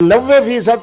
90%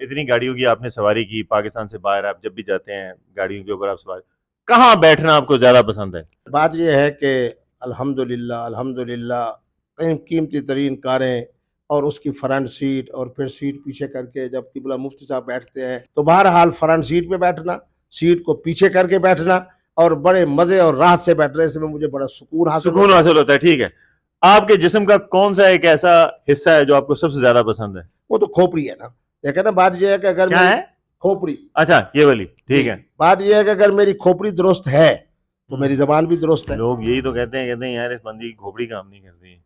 اتنی گاڑیوں کی آپ نے سواری کی، پاکستان سے باہر آپ جب بھی جاتے ہیں گاڑیوں کے اوپر آپ سواری، کہاں بیٹھنا آپ کو زیادہ پسند ہے؟ بات یہ ہے کہ الحمدللہ قیمتی ترین کاریں اور اس کی فرنٹ سیٹ اور پھر سیٹ پیچھے کر کے جب قبلہ مفتی صاحب بیٹھتے ہیں تو بہرحال فرنٹ سیٹ پہ بیٹھنا، سیٹ کو پیچھے کر کے بیٹھنا اور بڑے مزے اور راحت سے بیٹھنا، اس میں مجھے بڑا سکون حاصل ہوتا ہے. ٹھیک ہے، آپ کے جسم کا کون سا ایک ایسا حصہ ہے جو آپ کو سب سے زیادہ پسند ہے؟ وہ تو کھوپڑی ہے نا. دیکھیں نا، بات یہ ہے کہ اگر کیا ہے؟ کھوپڑی. اچھا یہ والی. ٹھیک ہے، بات یہ ہے کہ اگر میری کھوپڑی درست ہے تو میری زبان بھی درست ہے. لوگ یہی تو کہتے ہیں یار اس بندی کی کھوپڑی کام نہیں کرتی.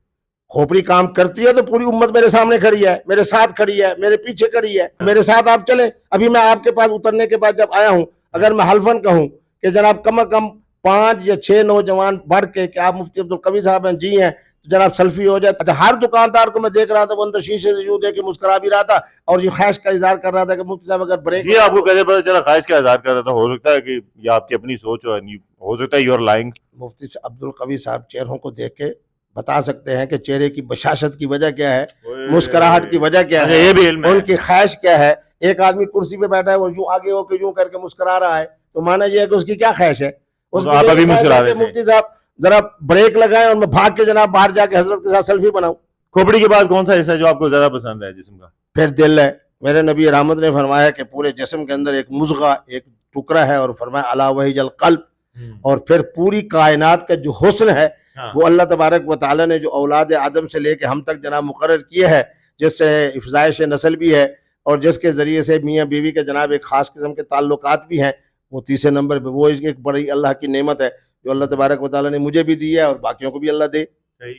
کھوپڑی کام کرتی ہے تو پوری امت میرے سامنے کھڑی ہے، میرے ساتھ کھڑی ہے، میرے پیچھے کھڑی ہے. میرے ساتھ آپ چلیں. ابھی میں آپ کے پاس اترنے کے بعد جب آیا ہوں، اگر میں حلفاً کہوں کہ جناب کم از کم 5 یا 6 نوجوان بڑھ کے کہ آپ مفتی عبدالقوی صاحب ہیں، جی ہیں، تو جناب سیلفی ہو جائے. اچھا، ہر دکاندار کو میں دیکھ رہا تھا، وہ اندر شیشے سے یوں دیکھ کے مسکرا بھی رہا تھا اور یہ خواہش کا اظہار کر رہا تھا کہ مفتی صاحب اگر بریک. یہ آپ کو کیسے پتا چلا خواہش کا اظہار کر رہا تھا؟ ہو سکتا ہے کہ یہ آپ کی اپنی سوچ ہو سکتا ہے یو آر لائنگ. مفتی عبدالقوی صاحب چہروں کو دیکھ کے بتا سکتے ہیں کہ چہرے کی بشاشت کی وجہ کیا ہے، مسکراہٹ کی وجہ کیا ہے، یہ بھی علم ہے. ان کی خواہش کیا ہے. ایک آدمی کرسی پہ بیٹھا ہے، وہ یوں آگے ہو کے یوں کر کے مسکرا رہا ہے، تو مانا یہ ہے کہ اس کی کیا خواہش ہے. آپ ابھی مسکرا رہے تھے. مفتی صاحب ذرا بریک لگائیں اور میں بھاگ کے جناب باہر جا کے حضرت کے ساتھ سیلفی بناؤں. کھوپڑی کے بعد کون سا حصہ ہے جو آپ کو زیادہ پسند ہے جسم کا؟ پھر دل ہے. میرے نبی رحمت نے فرمایا کہ پورے جسم کے اندر ایک مضغہ، ایک ٹکڑا ہے، اور فرمایا الا وہی القلب. اور پھر پوری کائنات کا جو حسن ہے وہ اللہ تبارک و تعالیٰ نے جو اولاد آدم سے لے کے ہم تک جناب مقرر کیے ہے، جس سے افزائش نسل بھی ہے اور جس کے ذریعے سے میاں بیوی کے جناب ایک خاص قسم کے تعلقات بھی ہیں، وہ تیسرے نمبر پہ وہ ایک بڑی اللہ کی نعمت ہے جو اللہ تبارک و تعالیٰ نے مجھے بھی دی ہے اور باقیوں کو بھی اللہ دے.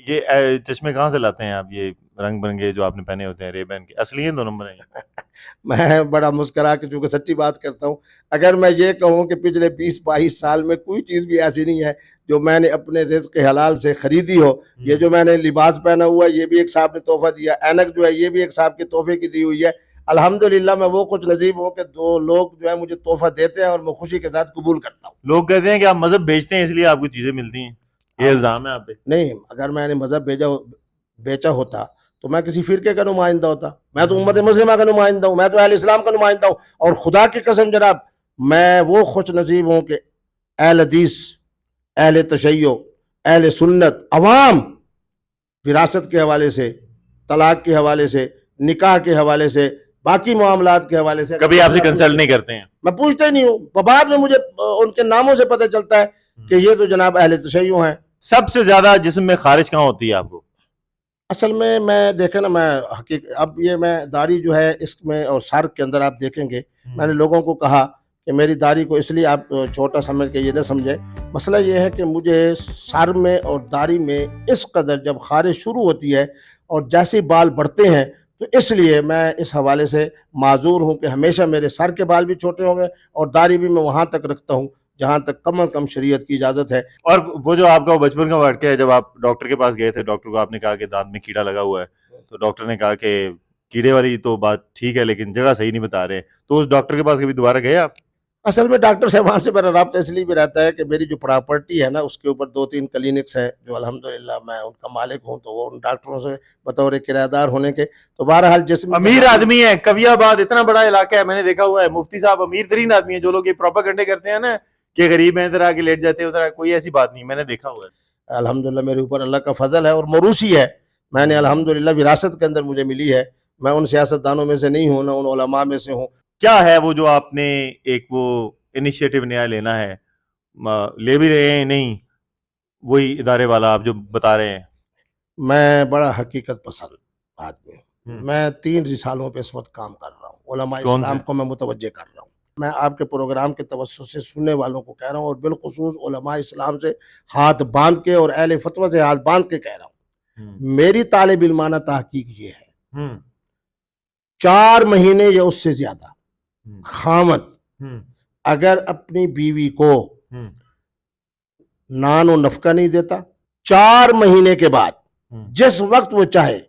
یہ چشمے کہاں سے لاتے ہیں آپ، یہ رنگ برنگے جو آپ نے پہنے ہوتے ہیں ریبین کے؟ اصلی ہیں 2 نمبر ہیں؟ میں بڑا مسکرا کے چونکہ سچی بات کرتا ہوں. اگر میں یہ کہوں کہ پچھلے 20-22 سال میں کوئی چیز بھی ایسی نہیں ہے جو میں نے اپنے رزق حلال سے خریدی ہو. یہ جو میں نے لباس پہنا ہوا ہے یہ بھی ایک صاحب نے تحفہ دیا، اینک جو ہے یہ بھی ایک صاحب کے تحفے کی دی ہوئی ہے. الحمدللہ میں وہ کچھ نصیب ہوں کہ 2 لوگ جو ہے مجھے تحفہ دیتے ہیں اور میں خوشی کے ساتھ قبول کرتا ہوں. لوگ کہتے ہیں کہ آپ مذہب بیچتے ہیں اس لیے آپ کو چیزیں ملتی ہیں، یہ الزام ہے آپ پہ. نہیں، اگر میں نے مذہب بیچا ہوتا تو میں کسی فرقے کا نمائندہ ہوتا. میں تو امت مسلمہ کا نمائندہ ہوں، میں تو اہل اسلام کا نمائندہ ہوں. اور خدا کی قسم جناب میں وہ خوش نصیب ہوں کہ اہل حدیث، اہل تشیع، اہل سنت، عوام وراثت کے حوالے سے، طلاق کے حوالے سے، نکاح کے حوالے سے، باقی معاملات کے حوالے سے کبھی آپ سے کنسلٹ نہیں کرتے ہیں؟ میں پوچھتا ہی نہیں ہوں. بعد میں مجھے ان کے ناموں سے پتہ چلتا ہے کہ یہ تو جناب اہل تشیع ہیں. سب سے زیادہ جسم میں خارج کہاں ہوتی ہے آپ کو؟ اصل میں دیکھیں نا، میں اب یہ میں داڑھی جو ہے اس میں اور سر کے اندر آپ دیکھیں گے، میں نے لوگوں کو کہا کہ میری داڑھی کو اس لیے آپ چھوٹا سمجھ کے یہ نہ سمجھیں. مسئلہ یہ ہے کہ مجھے سر میں اور داڑھی میں اس قدر جب خارج شروع ہوتی ہے اور جیسے بال بڑھتے ہیں تو اس لیے میں اس حوالے سے معذور ہوں کہ ہمیشہ میرے سر کے بال بھی چھوٹے ہوں گے اور داڑھی بھی میں وہاں تک رکھتا ہوں جہاں تک کم از کم شریعت کی اجازت ہے. اور وہ جو آپ کا بچپن کا واقعہ ہے، جب آپ ڈاکٹر کے پاس گئے تھے، ڈاکٹر کو آپ نے کہا کہ دانت میں کیڑا لگا ہوا ہے، تو ڈاکٹر نے کہا کہ کیڑے والی تو بات ٹھیک ہے لیکن جگہ صحیح نہیں بتا رہے، تو اس ڈاکٹر کے پاس کبھی دوبارہ گئے آپ؟ اصل میں ڈاکٹر صاحبان سے میرا رابطہ اس لیے بھی رہتا ہے کہ میری جو پراپرٹی ہے نا اس کے اوپر 2-3 کلینکس ہیں جو الحمدللہ میں ان کا مالک ہوں، تو وہ ان ڈاکٹروں سے بطور کرایہ دار ہونے کے تو بہرحال جسم امیر آدمی ہے. کوی آباد اتنا بڑا علاقہ ہے، میں نے دیکھا ہوا ہے، مفتی صاحب امیر ترین آدمی ہے. جو لوگ یہ پروپیگنڈے کرتے ہیں نا کہ غریب ہیں ادھر آ کے لیٹ جاتے ہیں ادھر، کوئی ایسی بات نہیں، میں نے دیکھا ہوا ہے. الحمدللہ میرے اوپر اللہ کا فضل ہے اور موروثی ہے. میں نے الحمدللہ وراثت کے اندر مجھے ملی ہے. میں ان سیاستدانوں میں سے نہیں ہوں، نہ ان علماء میں سے ہوں. کیا ہے وہ جو آپ نے ایک وہ انیشیٹو نیا لینا ہے، لے بھی رہے ہیں نہیں وہی ادارے والا آپ جو بتا رہے ہیں؟ میں بڑا حقیقت پسند آدمی ہوں. میں 3 رسالوں پہ اس وقت کام کر رہا ہوں. علماء اسلام کو میں متوجہ کر رہا ہوں. میں آپ کے پروگرام کے توسط سے سننے والوں کو کہہ رہا ہوں اور بالخصوص علماء اسلام سے ہاتھ باندھ کے اور اہل فتویٰ سے ہاتھ باندھ کے کہہ رہا ہوں، میری طالب علمانہ تحقیق یہ ہے 4 مہینے یا اس سے زیادہ خامد اگر اپنی بیوی کو نان و نفقہ نہیں دیتا، 4 مہینے کے بعد جس وقت وہ چاہے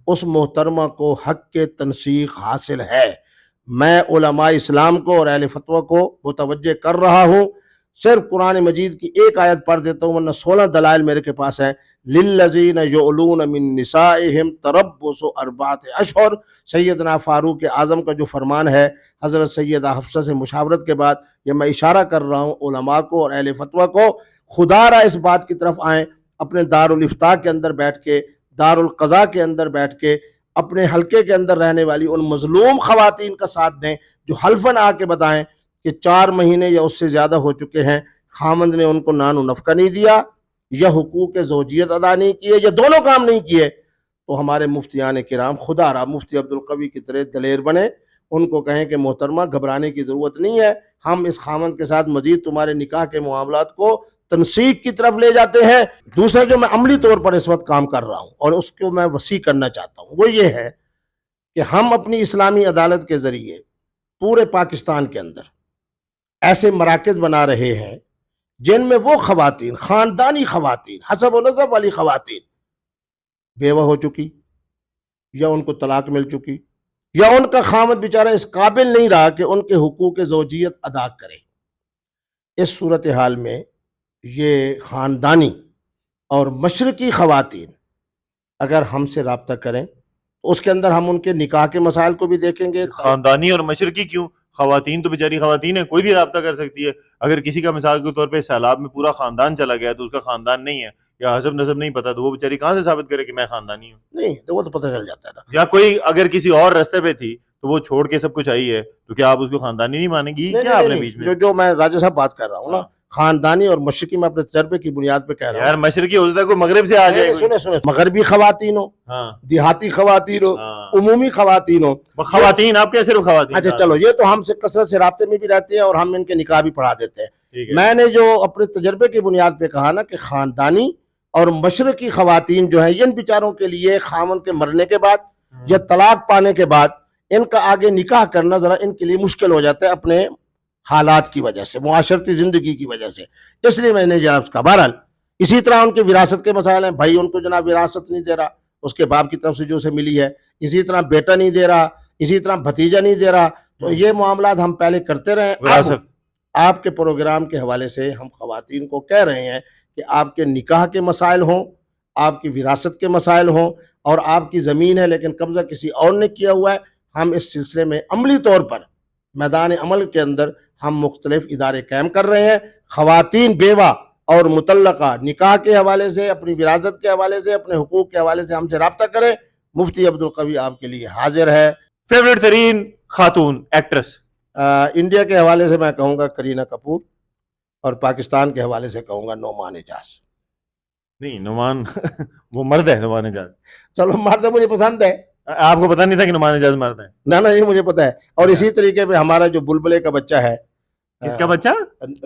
اس محترمہ کو حق کے تنسیخ حاصل ہے. میں علماء اسلام کو اور اہل فتویٰ کو متوجہ کر رہا ہوں صرف قرآن مجید کی ایک آیت پڑھ دیتا ہوں، ورنہ 16 دلائل میرے کے پاس ہیں. للذین یعلون من نسائہم تربص 4 اشہر. سیدنا فاروق اعظم کا جو فرمان ہے حضرت سیدہ حفصہ سے مشاورت کے بعد، یہ میں اشارہ کر رہا ہوں علماء کو اور اہل فتویٰ کو، خدا را اس بات کی طرف آئیں، اپنے دارالافتاء کے اندر بیٹھ کے، دارالقضاء کے اندر بیٹھ کے، اپنے حلقے کے اندر رہنے والی ان مظلوم خواتین کا ساتھ دیں جو حلفاً آ کے بتائیں کہ 4 مہینے یا اس سے زیادہ ہو چکے ہیں، خامند نے ان کو نان و نفقہ نہیں دیا، یا حقوق زوجیت ادا نہیں کیے، یا دونوں کام نہیں کیے، تو ہمارے مفتیان کرام خدا را مفتی عبدالقوی کی طرح دلیر بنے، ان کو کہیں کہ محترمہ گھبرانے کی ضرورت نہیں ہے، ہم اس خامند کے ساتھ مزید تمہارے نکاح کے معاملات کو تنسیق کی طرف لے جاتے ہیں. دوسرا جو میں عملی طور پر اس وقت کام کر رہا ہوں اور اس کو میں وسیع کرنا چاہتا ہوں، وہ یہ ہے کہ ہم اپنی اسلامی عدالت کے ذریعے پورے پاکستان کے اندر ایسے مراکز بنا رہے ہیں جن میں وہ خواتین، خاندانی خواتین، حسب و نسب والی خواتین، بیوہ ہو چکی یا ان کو طلاق مل چکی یا ان کا خامد بیچارہ اس قابل نہیں رہا کہ ان کے حقوق زوجیت ادا کرے، اس صورتحال میں یہ خاندانی اور مشرقی خواتین اگر ہم سے رابطہ کریں تو اس کے اندر ہم ان کے نکاح کے مسائل کو بھی دیکھیں گے. خاندانی اور مشرقی کیوں؟ خواتین تو بیچاری خواتین ہیں، کوئی بھی رابطہ کر سکتی ہے. اگر کسی کا مثال کے طور پہ سیلاب میں پورا خاندان چلا گیا تو اس کا خاندان نہیں ہے یا حسب نسب نہیں پتا، تو وہ بیچاری کہاں سے ثابت کرے کہ میں خاندانی ہوں؟ نہیں تو وہ تو پتہ چل جاتا ہے نا. یا کوئی اگر کسی اور رستے پہ تھی تو وہ چھوڑ کے سب کچھ آئی ہے، تو کیا آپ اس کو خاندانی نہیں مانیں گی؟ کیا آپ نے بیچ میں جو میں راجہ صاحب بات کر رہا ہوں نا، خاندانی اور مشرقی میں اپنے تجربے کی بنیاد پہ کہہ رہا ہوں. یار مشرقی ہو سکتا ہے کوئی مغرب سے آ جائے، سنیں مغربی خواتین ہو، دیہاتی خواتین ہو، عمومی خواتین ہو. خواتین آپ کیا صرف خواتین؟ اچھا چلو، یہ تو ہم سے کثرت سے رابطے میں بھی رہتے ہیں اور ہم ان کے نکاح بھی پڑھا دیتے ہیں. میں نے جو اپنے تجربے کی بنیاد پہ کہا نا کہ خاندانی اور مشرقی خواتین جو ہیں، ان بیچاروں کے لیے خامن کے مرنے کے بعد یا طلاق پانے کے بعد ان کا آگے نکاح کرنا ذرا ان کے لیے مشکل ہو جاتا ہے اپنے حالات کی وجہ سے، معاشرتی زندگی کی وجہ سے. اس لیے میں نے جناب کا بہرحال اسی طرح ان کے وراثت کے مسائل ہیں. بھائی ان کو جناب وراثت نہیں دے رہا اس کے باپ کی طرف سے جو اسے ملی ہے، اسی طرح بیٹا نہیں دے رہا، اسی طرح بھتیجا نہیں دے رہا. تو یہ معاملات ہم پہلے کرتے رہے. آپ کے پروگرام کے حوالے سے ہم خواتین کو کہہ رہے ہیں کہ آپ کے نکاح کے مسائل ہوں، آپ کی وراثت کے مسائل ہوں، اور آپ کی زمین ہے لیکن قبضہ کسی اور نے کیا ہوا ہے، ہم اس سلسلے میں عملی طور پر میدان عمل کے اندر ہم مختلف ادارے قائم کر رہے ہیں. خواتین بیوہ اور مطلقہ نکاح کے حوالے سے، اپنی وراثت کے حوالے سے، اپنے حقوق کے حوالے سے ہم سے رابطہ کریں. مفتی عبدالقوی آپ کے لیے حاضر ہے. فیوریٹ ترین خاتون ایکٹریس؟ انڈیا کے حوالے سے میں کہوں گا کرینہ کپور، اور پاکستان کے حوالے سے کہوں گا نعمان اجاز. نہیں نعمان وہ مرد ہے، نعمان اجاز. چلو مرد مجھے پسند ہے. آپ کو پتہ نہیں تھا کہ نعمان اجاز مرد ہے؟ نہ یہ مجھے پتہ ہے. اور اسی طریقے پہ ہمارا جو بلبلے کا بچہ ہے، کس کا بچہ؟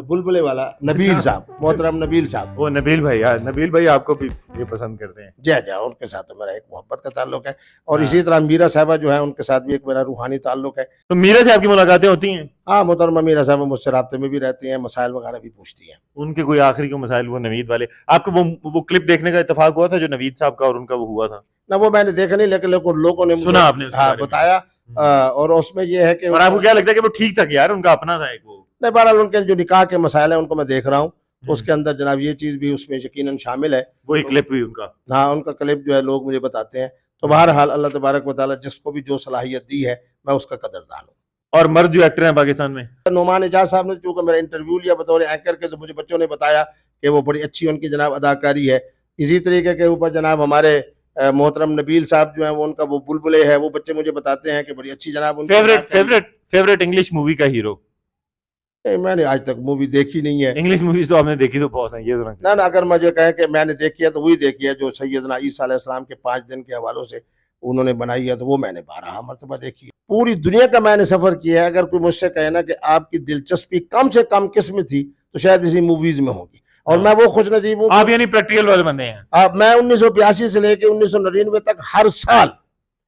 بلبلے والا نبیل صاحب، محترم نبیل صاحب. وہ نبیل بھائی، نبیل بھائی آپ کو بھی یہ پسند کرتے ہیں؟ جی ان کے ساتھ میرا ایک محبت کا تعلق ہے. اور اسی طرح میرا صاحبہ جو ہے ان کے ساتھ بھی ایک میرا روحانی تعلق ہے. تو میرا سے آپ کی ملاقاتیں ہوتی ہیں؟ ہاں محترمہ میرا صاحبہ مجھ سے رابطے میں بھی رہتی ہیں، مسائل وغیرہ بھی پوچھتی ہیں. ان کے کوئی آخری کو مسائل وہ نوید والے؟ آپ کو وہ کلپ دیکھنے کا اتفاق ہوا تھا جو نوید صاحب کا اور ان کا وہ ہوا تھا؟ نہ وہ میں نے دیکھا نہیں، لیکن لوگوں نے سنا، آپ نے بتایا. اور اس میں یہ ہے کہ اور آپ کو کیا لگتا ہے کہ وہ ٹھیک تھا کہ یار ان کا اپنا تھا ایک وہ؟ نہیں بہرحال ان کے جو نکاح کے مسائل ہیں ان کو میں دیکھ رہا ہوں، تو اس کے اندر جناب یہ چیز بھی اس میں یقیناً شامل ہے. وہی کلپ بھی ان کا؟ ہاں ان کا کلپ جو ہے لوگ مجھے بتاتے ہیں. تو بہرحال اللہ تبارک و تعالیٰ جس کو بھی جو صلاحیت دی ہے میں اس کا قدردان ہوں. اور مرد جو ایکٹر ہیں پاکستان میں؟ نعمان اجاز صاحب نے چونکہ میرا انٹرویو لیا بطور اینکر کے، تو مجھے بچوں نے بتایا کہ وہ بڑی اچھی ان کی جناب اداکاری ہے. اسی طریقے کے اوپر جناب ہمارے محترم نبیل صاحب جو ہیں وہ ان کا وہ بلبلے ہے، وہ بچے مجھے بتاتے ہیں کہ بڑی اچھی جناب ان کی. فیوریٹ انگلش مووی کا ہیرو؟ میں نے آج تک مووی دیکھی نہیں ہے. انگلش موویز تو آپ نے دیکھی تو بہت ہیں، یہ نہ اگر مجھے کہیں کہ میں نے دیکھی ہے تو وہی دیکھی ہے جو سیدنا عیسیٰ علیہ السلام کے 5 دن کے حوالوں سے انہوں نے بنائی ہے، تو وہ میں نے 12 مرتبہ دیکھی ہے. پوری دنیا کا میں نے سفر کیا ہے. اگر کوئی مجھ سے کہے نا کہ آپ کی دلچسپی کم سے کم کس میں تھی تو شاید اسی موویز میں ہوگی. اور میں وہ خوش نصیب ہوں. آپ یعنی پریکٹیکل والے بندے ہیں. میں 1982 سے لے کے 1999 تک ہر سال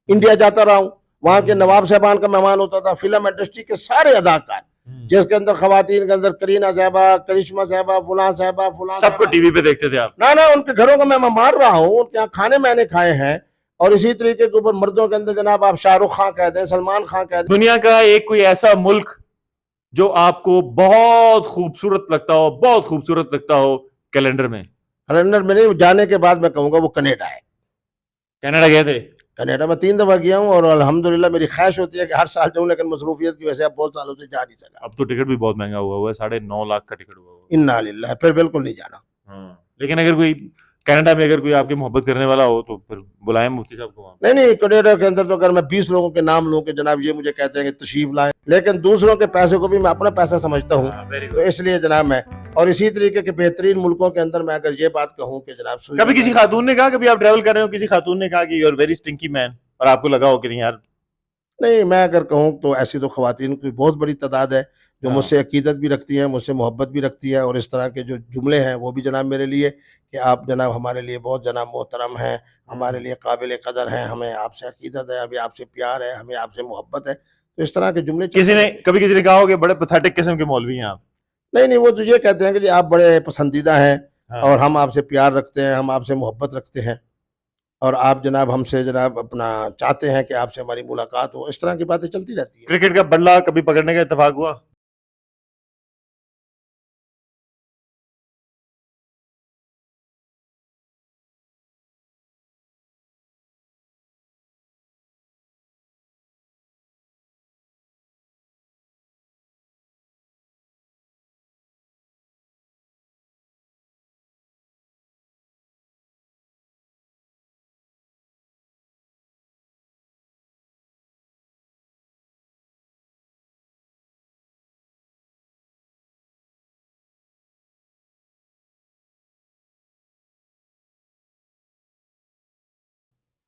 انڈیا جاتا رہا ہوں. وہاں کے نواب صاحبان کا مہمان ہوتا تھا. فلم انڈسٹری کے سارے اداکار جس کے اندر خواتین کے اندر کرینہ صاحبہ، کرشمہ صاحبہ، فلاں صاحبہ، فلاں سب کو ٹی وی پہ دیکھتے تھے آپ؟ نہ ان کے گھروں کا میں مار رہا ہوں، ان کے یہاں کھانے میں نے کھائے ہیں. اور اسی طریقے کے اوپر مردوں کے اندر جناب آپ شاہ رخ خان کہہ دیں، سلمان خان کہہ دیں. دنیا کا ایک کوئی ایسا ملک جو آپ کو بہت خوبصورت لگتا ہو، بہت خوبصورت لگتا ہو کیلنڈر میں؟ کیلنڈر میں نہیں جانے کے بعد میں کہوں گا وہ کینیڈا ہے. کینیڈا گئے تھے؟ کینیڈا میں 3 دفعہ گیا ہوں اور الحمدللہ میری خواہش ہوتی ہے کہ ہر سال جاؤں، لیکن مصروفیت کی وجہ سے اب بہت سالوں سے جا نہیں سکا. اب تو ٹکٹ بھی بہت مہنگا ہوا ہے، 9.5 لاکھ کا ٹکٹ ہوا ہے. انا للہ، پھر بالکل نہیں جانا. ہاں، لیکن اگر کوئی کینیڈا میں اگر کوئی آپ کی محبت کرنے والا ہو تو پھر بلائیں مفتی صاحب کو وہاں. نہیں کینیڈا کے اندر تو اگر میں 20 لوگوں کے نام لوں کہ جناب یہ مجھے کہتے ہیں کہ تشریف لائیں، لیکن دوسروں کے پیسے کو بھی میں اپنا پیسہ سمجھتا ہوں. تو اس لیے جناب میں، اور اسی طریقے کے بہترین ملکوں کے اندر میں اگر یہ بات کہوں کہ جناب کبھی کسی خاتون نے کہا، کبھی آپ ٹریول کر رہے ہو، کسی خاتون نے کہا کہ یو آر ویری اسٹنکی مین، اور آپ کو لگا ہو کہ نہیں یار؟ نہیں، میں اگر کہوں تو ایسی تو خواتین کی بہت بڑی تعداد ہے جو مجھ سے عقیدت بھی رکھتی ہیں، مجھ سے محبت بھی رکھتی ہے، اور اس طرح کے جو جملے ہیں وہ بھی جناب میرے لیے کہ آپ جناب ہمارے لیے بہت جناب محترم ہیں، ہمارے لیے قابل قدر ہیں، ہمیں آپ سے عقیدت ہے، ہمیں آپ سے پیار ہے، ہمیں آپ سے محبت ہے. تو اس طرح کے جملے کبھی کسی نے کہا ہو کہ بڑے پتھیٹک قسم کے مولوی ہیں آپ؟ نہیں وہ تو یہ کہتے ہیں کہ جی آپ بڑے پسندیدہ ہیں اور ہم آپ سے پیار رکھتے ہیں، ہم آپ سے محبت رکھتے ہیں، اور آپ جناب ہم سے جناب اپنا چاہتے ہیں کہ آپ سے ہماری ملاقات ہو. اس طرح کی باتیں چلتی رہتی ہیں. کرکٹ کا بلہ کبھی پکڑنے کا اتفاق ہوا؟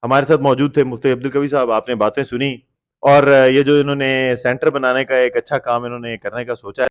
ہمارے ساتھ موجود تھے مفتی عبدالقوی صاحب. آپ نے باتیں سنی، اور یہ جو انہوں نے سینٹر بنانے کا ایک اچھا کام انہوں نے کرنے کا سوچا ہے.